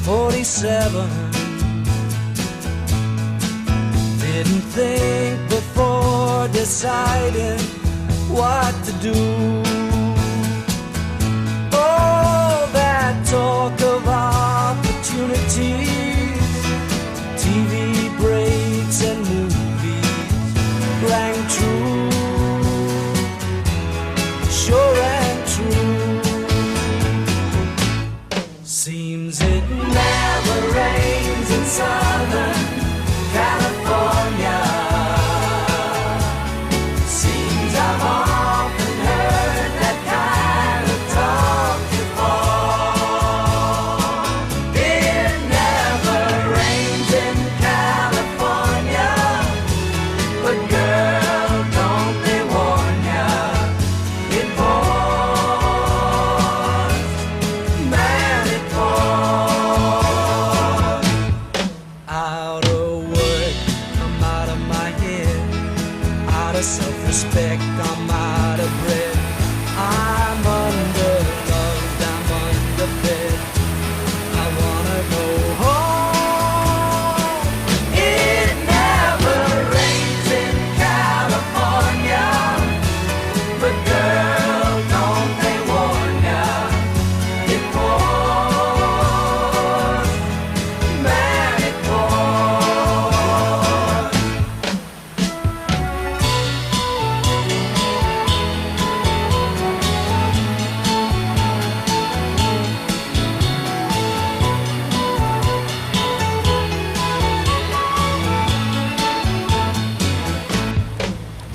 47. Didn't think before deciding what to do. All that talk of opportunities, TV breaks and movies rang true, sure and true. Seems it never rains in Southern California. Seems I've often heard that kind of talk before. It never rains in California, but girl, don't they warn ya, it pours, man, it pours. Out of work, I'm out of my head. Out of self-respect, I'm out of breath. I'm underloved, I'm underfed. I wanna go home. It never rains in California, but girl, don't they warn ya, it pours, man, it pours.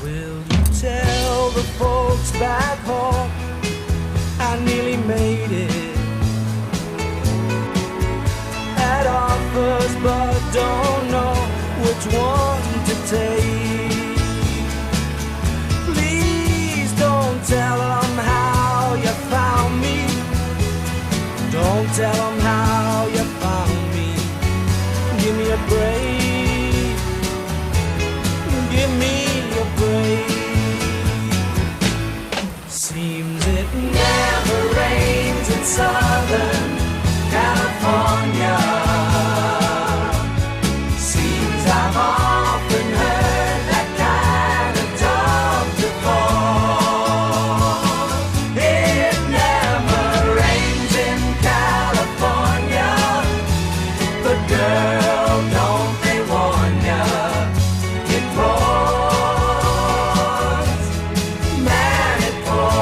Will you tell the folks back home I nearly made it? Had offers but don't know which one to take. Please don't tell them how you found me. Don't tell them how you found me. Give me a break. Give me a break. Seems it never rains in Southern California. Seems I've often heard that kind of talk before. It never rains in California, but girl, don't they warn ya, it pours, man, it pours.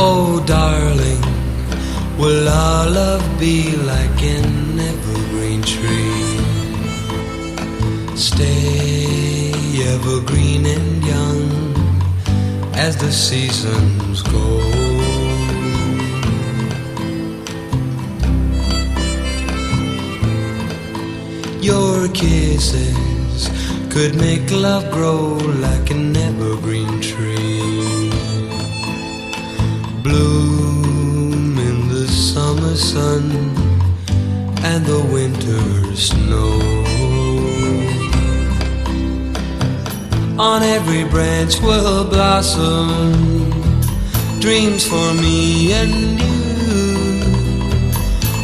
Oh, darling, will our love be like an evergreen tree? Stay evergreen and young as the seasons go. Your kisses could make love grow like an evergreen tree. Bloom in the summer sun and the winter snow. On every branch will blossom dreams for me and you.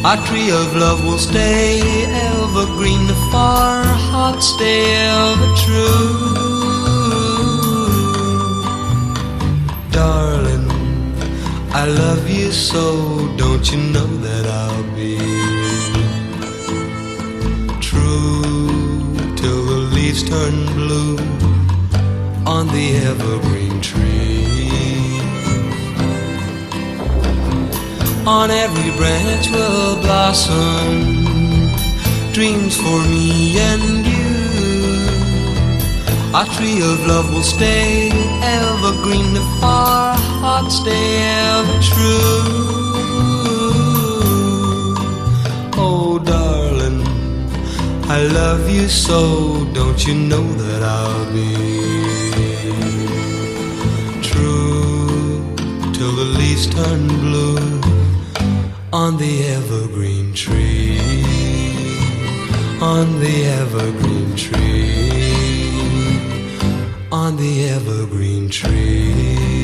Our tree of love will stay evergreen, for our hearts stay ever true. Darling, I love you so, don't you know that I'll be true? leaves turn blue on the evergreen tree. On every branch will blossom dreams for me and you. Our tree of love will stay evergreen if our hearts stay ever true. Oh darling, I love you so, don't you know that I'll be true till the leaves turn blue on the evergreen tree, on the evergreen tree, on the evergreen tree.